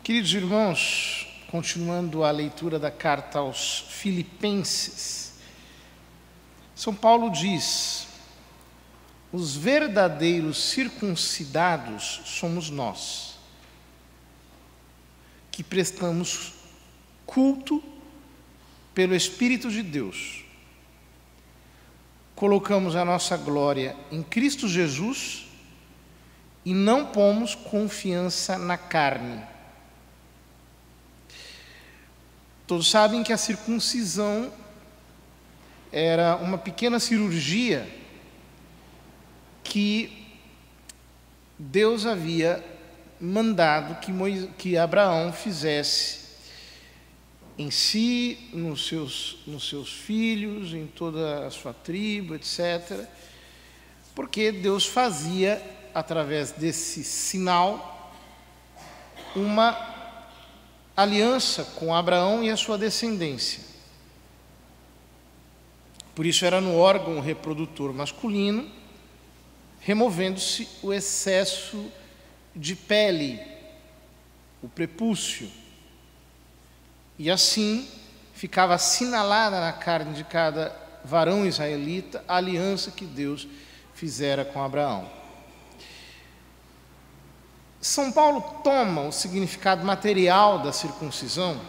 Queridos irmãos, continuando a leitura da carta aos Filipenses, São Paulo diz: os verdadeiros circuncidados somos nós, que prestamos culto pelo Espírito de Deus. Colocamos a nossa glória em Cristo Jesus e não pomos confiança na carne. Todos sabem que a circuncisão era uma pequena cirurgia que Deus havia mandado que Abraão fizesse em si, nos seus filhos, em toda a sua tribo, etc. Porque Deus fazia, através desse sinal, uma aliança com Abraão e a sua descendência. Por isso era no órgão reprodutor masculino, removendo-se o excesso de pele, o prepúcio. E assim ficava assinalada na carne de cada varão israelita a aliança que Deus fizera com Abraão. São Paulo toma o significado material da circuncisão,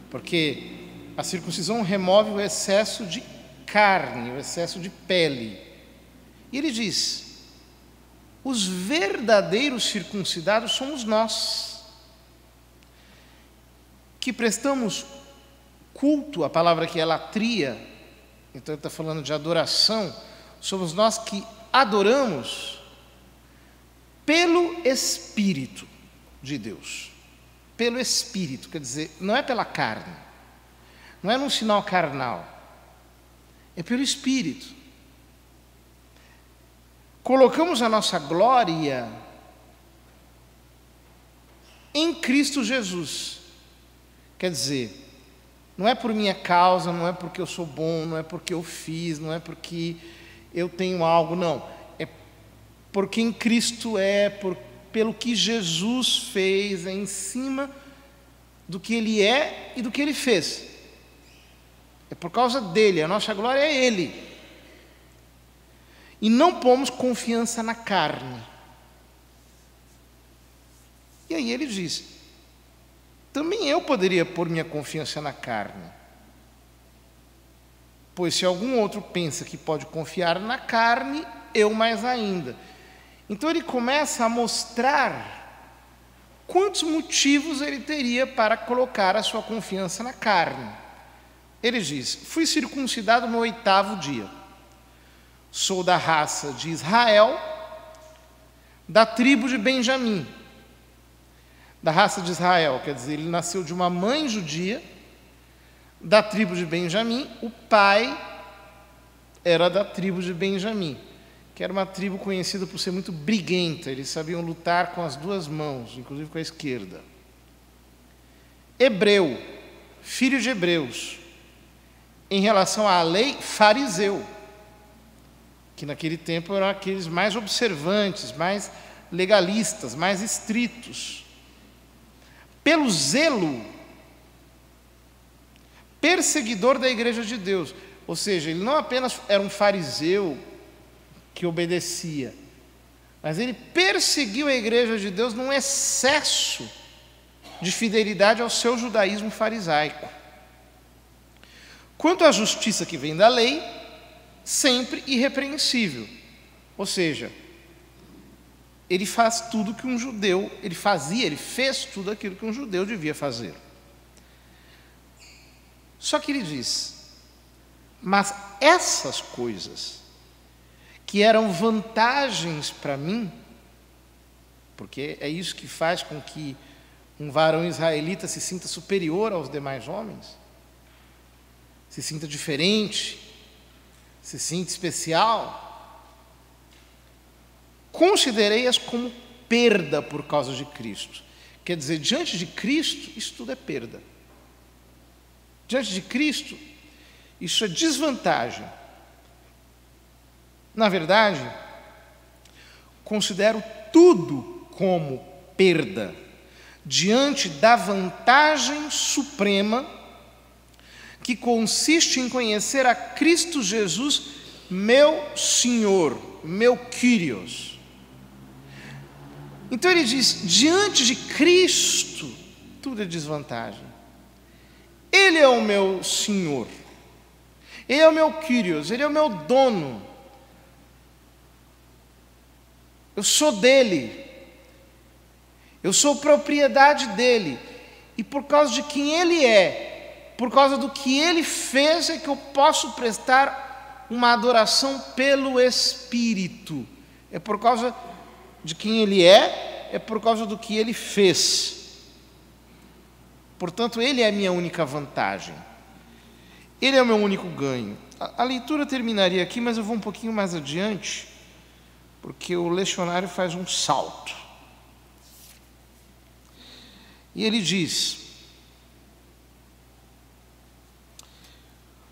porque a circuncisão remove o excesso de carne, o excesso de pele. E ele diz: os verdadeiros circuncidados somos nós, que prestamos culto, a palavra aqui é latria, então ele está falando de adoração, somos nós que adoramos pelo Espírito de Deus. Pelo Espírito, quer dizer, não é pela carne, não é num sinal carnal, é pelo Espírito. Colocamos a nossa glória em Cristo Jesus. Quer dizer, não é por minha causa, não é porque eu sou bom, não é porque eu fiz, não é porque eu tenho algo, não. Por quem Cristo é, pelo que Jesus fez, é em cima do que Ele é e do que Ele fez. É por causa dEle, a nossa glória é Ele. E não pomos confiança na carne. E aí ele diz: também eu poderia pôr minha confiança na carne. Pois se algum outro pensa que pode confiar na carne, eu mais ainda. Então ele começa a mostrar quantos motivos ele teria para colocar a sua confiança na carne. Ele diz: fui circuncidado no 8º dia. Sou da raça de Israel, da tribo de Benjamim. Da raça de Israel, quer dizer, ele nasceu de uma mãe judia, da tribo de Benjamim. O pai era da tribo de Benjamim, que era uma tribo conhecida por ser muito briguenta. Eles sabiam lutar com as duas mãos, inclusive com a esquerda. Hebreu, filho de hebreus. Em relação à lei, fariseu, que naquele tempo eram aqueles mais observantes, mais legalistas, mais estritos. Pelo zelo, perseguidor da igreja de Deus. Ou seja, ele não apenas era um fariseu que obedecia, mas ele perseguiu a igreja de Deus num excesso de fidelidade ao seu judaísmo farisaico. Quanto à justiça que vem da lei, sempre irrepreensível. Ou seja, ele faz tudo que um judeu, ele fez tudo aquilo que um judeu devia fazer. Só que ele diz: mas essas coisas que eram vantagens para mim, porque é isso que faz com que um varão israelita se sinta superior aos demais homens, se sinta diferente, se sinta especial, considerei-as como perda por causa de Cristo. Quer dizer, diante de Cristo, isso tudo é perda. Diante de Cristo, isso é desvantagem. Na verdade, considero tudo como perda, diante da vantagem suprema que consiste em conhecer a Cristo Jesus, meu Senhor, meu Kyrios. Então ele diz, diante de Cristo, tudo é desvantagem. Ele é o meu Senhor, Ele é o meu Kyrios, Ele é o meu dono. Eu sou dele, eu sou propriedade dele, e por causa de quem ele é, por causa do que ele fez, é que eu posso prestar uma adoração pelo Espírito. É por causa de quem ele é por causa do que ele fez. Portanto, ele é a minha única vantagem, ele é o meu único ganho. A leitura terminaria aqui, mas eu vou um pouquinho mais adiante, porque o lecionário faz um salto. E ele diz: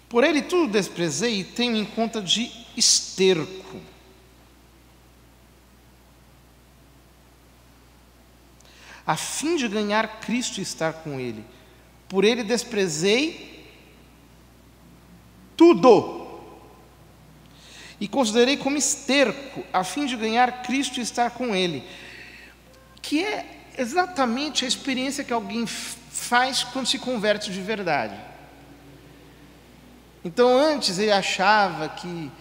por ele tudo desprezei e tenho em conta de esterco, a fim de ganhar Cristo e estar com ele. Por ele desprezei tudo e considerei como esterco, a fim de ganhar Cristo e estar com ele. Que é exatamente a experiência que alguém faz quando se converte de verdade. Então, antes ele achava que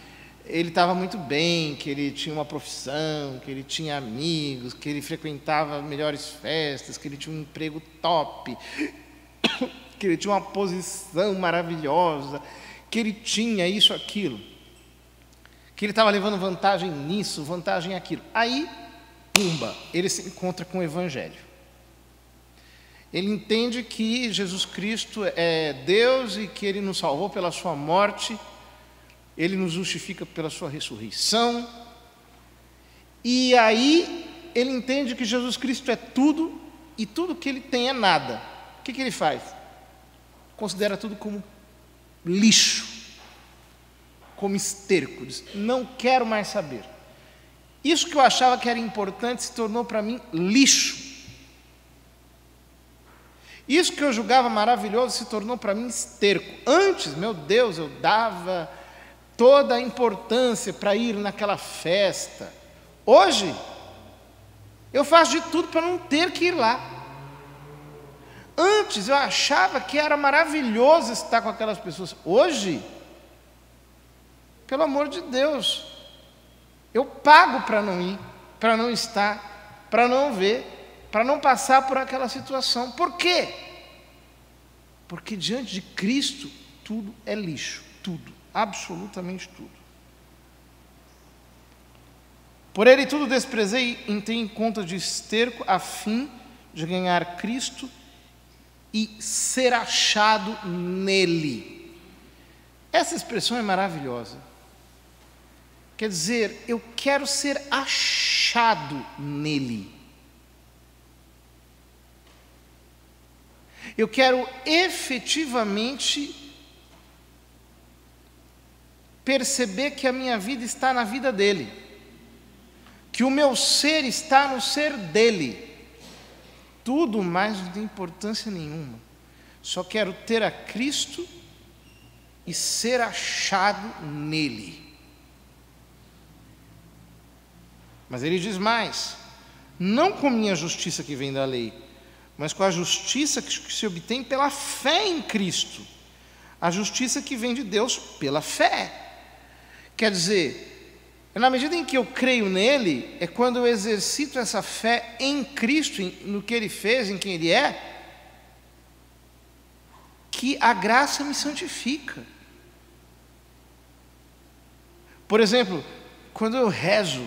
ele estava muito bem, que ele tinha uma profissão, que ele tinha amigos, que ele frequentava melhores festas, que ele tinha um emprego top, que ele tinha uma posição maravilhosa, que ele tinha isso, aquilo, que ele estava levando vantagem nisso, vantagem naquilo. Aí, pumba, ele se encontra com o Evangelho. Ele entende que Jesus Cristo é Deus e que Ele nos salvou pela sua morte, Ele nos justifica pela sua ressurreição. E aí ele entende que Jesus Cristo é tudo e tudo que Ele tem é nada. O que ele faz? Considera tudo como lixo, como esterco. Diz, não quero mais saber. Isso que eu achava que era importante se tornou para mim lixo. Isso que eu julgava maravilhoso se tornou para mim esterco. Antes, meu Deus, eu dava toda a importância para ir naquela festa. Hoje, eu faço de tudo para não ter que ir lá. Antes, eu achava que era maravilhoso estar com aquelas pessoas. Hoje, pelo amor de Deus, eu pago para não ir, para não estar, para não ver, para não passar por aquela situação. Por quê? Porque diante de Cristo, tudo é lixo, tudo, absolutamente tudo. Por ele tudo desprezei e tenho em conta de esterco, a fim de ganhar Cristo e ser achado nele. Essa expressão é maravilhosa. Quer dizer, eu quero ser achado nele. Eu quero efetivamente perceber que a minha vida está na vida dele, que o meu ser está no ser dele. Tudo mais não tem importância nenhuma. Só quero ter a Cristo e ser achado nele. Mas ele diz mais: não com minha justiça que vem da lei, mas com a justiça que se obtém pela fé em Cristo. A justiça que vem de Deus pela fé. Quer dizer, na medida em que eu creio nele, é quando eu exercito essa fé em Cristo, no que ele fez, em quem ele é, que a graça me santifica. Por exemplo, quando eu rezo,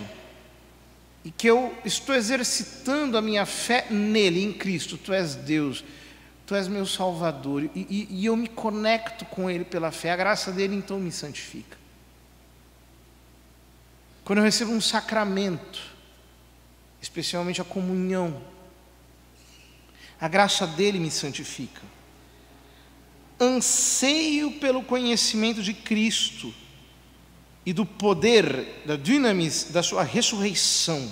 e que eu estou exercitando a minha fé nele, em Cristo, tu és Deus, tu és meu Salvador, e eu me conecto com ele pela fé, a graça dele então me santifica. Quando eu recebo um sacramento, especialmente a comunhão, a graça dele me santifica. Anseio pelo conhecimento de Cristo e do poder, da dunamis, da sua ressurreição,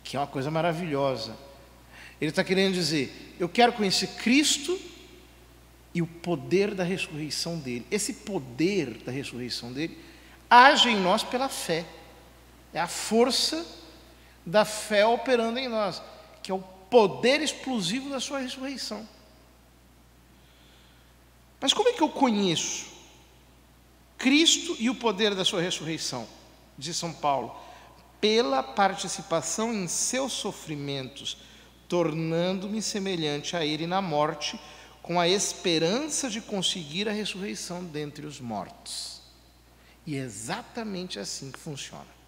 que é uma coisa maravilhosa. Ele está querendo dizer, eu quero conhecer Cristo e o poder da ressurreição dele. Esse poder da ressurreição dele age em nós pela fé. É a força da fé operando em nós, que é o poder explosivo da sua ressurreição. Mas como é que eu conheço Cristo e o poder da sua ressurreição? Diz São Paulo, pela participação em seus sofrimentos, tornando-me semelhante a ele na morte, com a esperança de conseguir a ressurreição dentre os mortos. E é exatamente assim que funciona.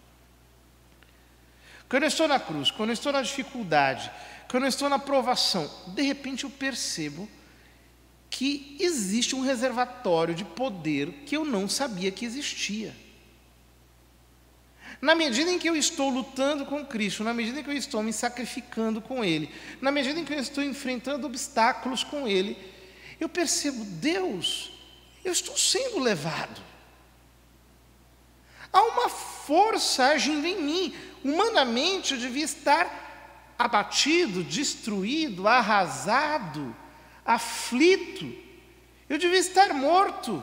Quando eu estou na cruz, quando eu estou na dificuldade, quando eu estou na provação, de repente eu percebo que existe um reservatório de poder que eu não sabia que existia. Na medida em que eu estou lutando com Cristo, na medida em que eu estou me sacrificando com Ele, na medida em que eu estou enfrentando obstáculos com Ele, eu percebo, Deus, eu estou sendo levado. Há uma força agindo em mim. Humanamente eu devia estar abatido, destruído, arrasado, aflito. Eu devia estar morto,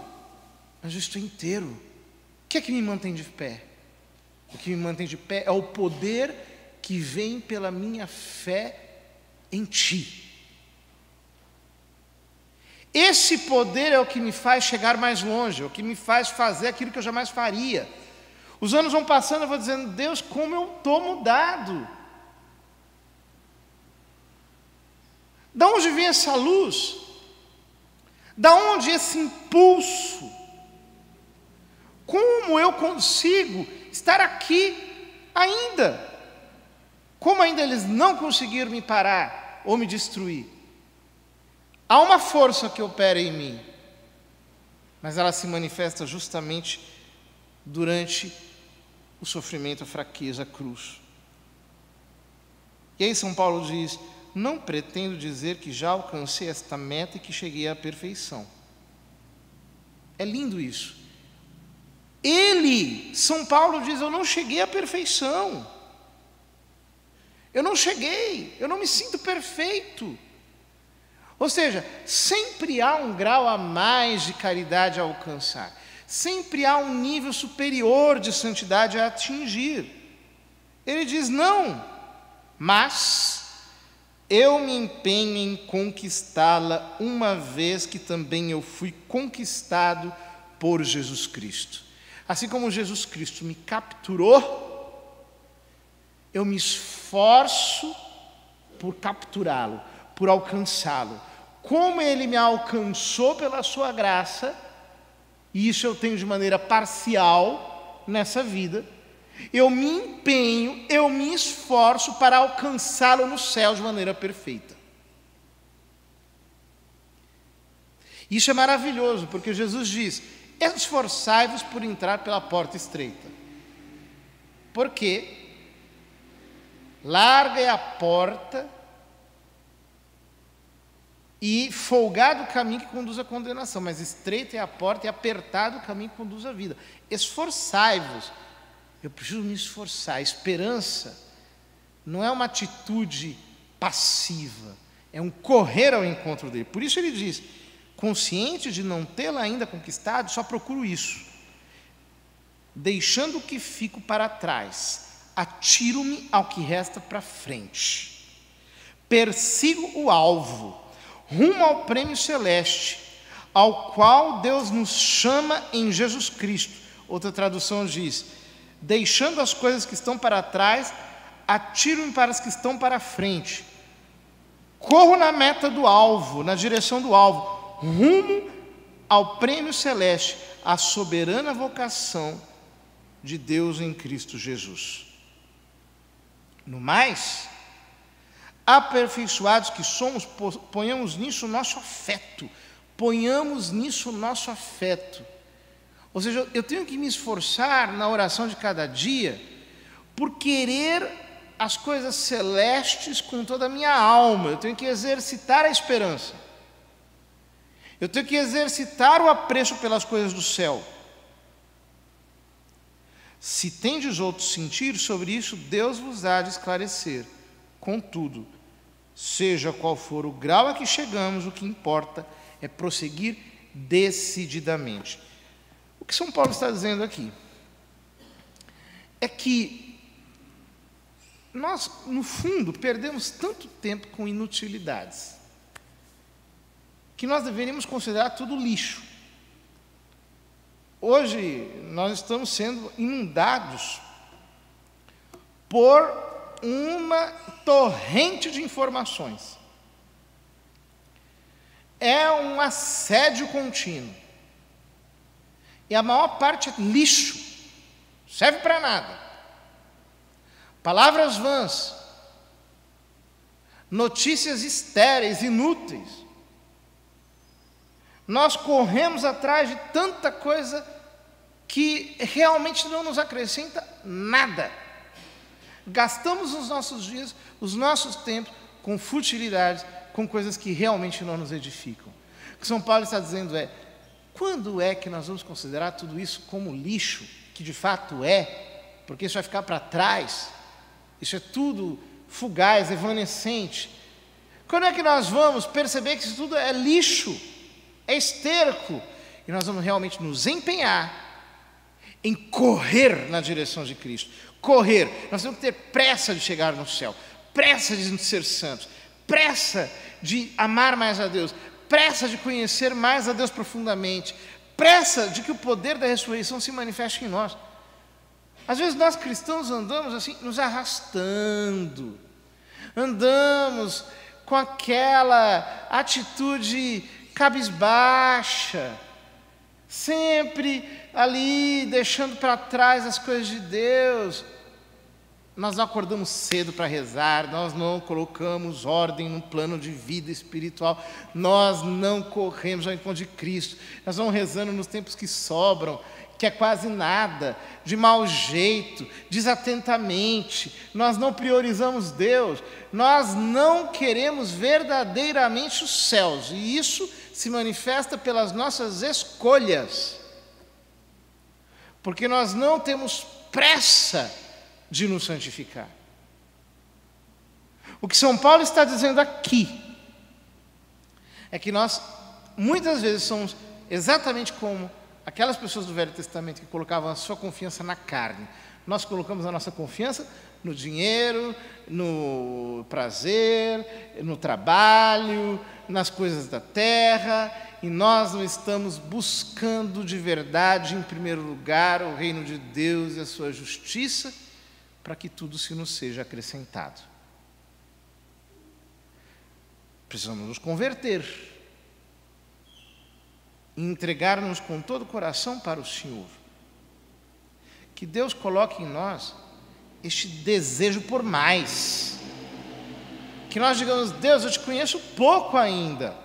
mas eu estou inteiro. O que é que me mantém de pé? O que me mantém de pé é o poder que vem pela minha fé em Ti. Esse poder é o que me faz chegar mais longe, é o que me faz fazer aquilo que eu jamais faria. Os anos vão passando, eu vou dizendo, Deus, como eu estou mudado. Da onde vem essa luz? Da onde esse impulso? Como eu consigo estar aqui ainda? Como ainda eles não conseguiram me parar ou me destruir? Há uma força que opera em mim, mas ela se manifesta justamente durante o sofrimento, a fraqueza, a cruz. E aí São Paulo diz, não pretendo dizer que já alcancei esta meta e que cheguei à perfeição. É lindo isso. São Paulo diz, eu não cheguei à perfeição. Eu não cheguei, eu não me sinto perfeito. Ou seja, sempre há um grau a mais de caridade a alcançar. Sempre há um nível superior de santidade a atingir. Ele diz, não, mas eu me empenho em conquistá-la, uma vez que também eu fui conquistado por Jesus Cristo. Assim como Jesus Cristo me capturou, eu me esforço por capturá-lo, por alcançá-lo. Como Ele me alcançou pela sua graça, e isso eu tenho de maneira parcial nessa vida, eu me empenho, eu me esforço para alcançá-lo no céu de maneira perfeita. Isso é maravilhoso, porque Jesus diz, esforçai-vos por entrar pela porta estreita. Porque larga é a porta e folgado o caminho que conduz à condenação, mas estreita é a porta e apertado o caminho que conduz à vida. Esforçai-vos. Eu preciso me esforçar. A esperança não é uma atitude passiva, é um correr ao encontro dele. Por isso ele diz, consciente de não tê-la ainda conquistado, só procuro isso. Deixando o que fico para trás, atiro-me ao que resta para frente. Persigo o alvo, rumo ao prêmio celeste, ao qual Deus nos chama em Jesus Cristo. Outra tradução diz, deixando as coisas que estão para trás, atiro-me para as que estão para frente. Corro na meta do alvo, na direção do alvo, rumo ao prêmio celeste, a soberana vocação de Deus em Cristo Jesus. No mais, aperfeiçoados que somos, ponhamos nisso o nosso afeto. Ponhamos nisso o nosso afeto. Ou seja, eu tenho que me esforçar na oração de cada dia por querer as coisas celestes com toda a minha alma. Eu tenho que exercitar a esperança. Eu tenho que exercitar o apreço pelas coisas do céu. Se tendes outro sentir sobre isso, Deus vos há de esclarecer. Contudo, Seja qual for o grau a que chegamos, o que importa é prosseguir decididamente. O que São Paulo está dizendo aqui é que nós, no fundo, perdemos tanto tempo com inutilidades que nós deveríamos considerar tudo lixo. Hoje, nós estamos sendo inundados por uma torrente de informações. É um assédio contínuo. E a maior parte é lixo. Serve para nada. Palavras vãs. Notícias estéreis, inúteis. Nós corremos atrás de tanta coisa que realmente não nos acrescenta nada. Gastamos os nossos dias, os nossos tempos com futilidades, com coisas que realmente não nos edificam. O que São Paulo está dizendo é: quando é que nós vamos considerar tudo isso como lixo, que de fato é, porque isso vai ficar para trás, isso é tudo fugaz, evanescente. Quando é que nós vamos perceber que isso tudo é lixo, é esterco, e nós vamos realmente nos empenhar em correr na direção de Cristo? Correr, nós temos que ter pressa de chegar no céu, pressa de ser santos, pressa de amar mais a Deus, pressa de conhecer mais a Deus profundamente, pressa de que o poder da ressurreição se manifeste em nós. Às vezes nós cristãos andamos assim, nos arrastando, andamos com aquela atitude cabisbaixa, sempre ali deixando para trás as coisas de Deus. Nós não acordamos cedo para rezar, nós não colocamos ordem no plano de vida espiritual, nós não corremos ao encontro de Cristo, nós vamos rezando nos tempos que sobram, que é quase nada, de mau jeito, desatentamente, nós não priorizamos Deus, nós não queremos verdadeiramente os céus, e isso se manifesta pelas nossas escolhas, porque nós não temos pressa de nos santificar. O que São Paulo está dizendo aqui é que nós, muitas vezes, somos exatamente como aquelas pessoas do Velho Testamento que colocavam a sua confiança na carne. Nós colocamos a nossa confiança no dinheiro, no prazer, no trabalho, nas coisas da terra, e nós não estamos buscando de verdade, em primeiro lugar, o reino de Deus e a sua justiça, para que tudo se nos seja acrescentado. Precisamos nos converter e entregar-nos com todo o coração para o Senhor. Que Deus coloque em nós este desejo por mais. Que nós digamos: Deus, eu te conheço pouco ainda.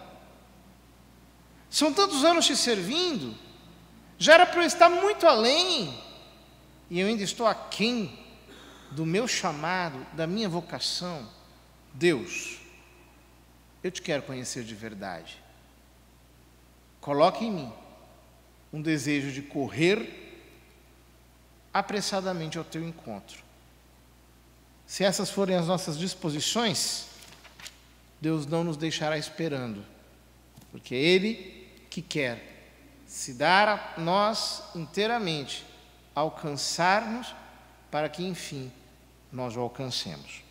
São tantos anos te servindo, já era para eu estar muito além, e eu ainda estou aquém do meu chamado, da minha vocação. Deus, eu te quero conhecer de verdade. Coloque em mim um desejo de correr apressadamente ao teu encontro. Se essas forem as nossas disposições, Deus não nos deixará esperando, porque é Ele que quer se dar a nós inteiramente, alcançar-nos, para que, enfim, nós o alcancemos.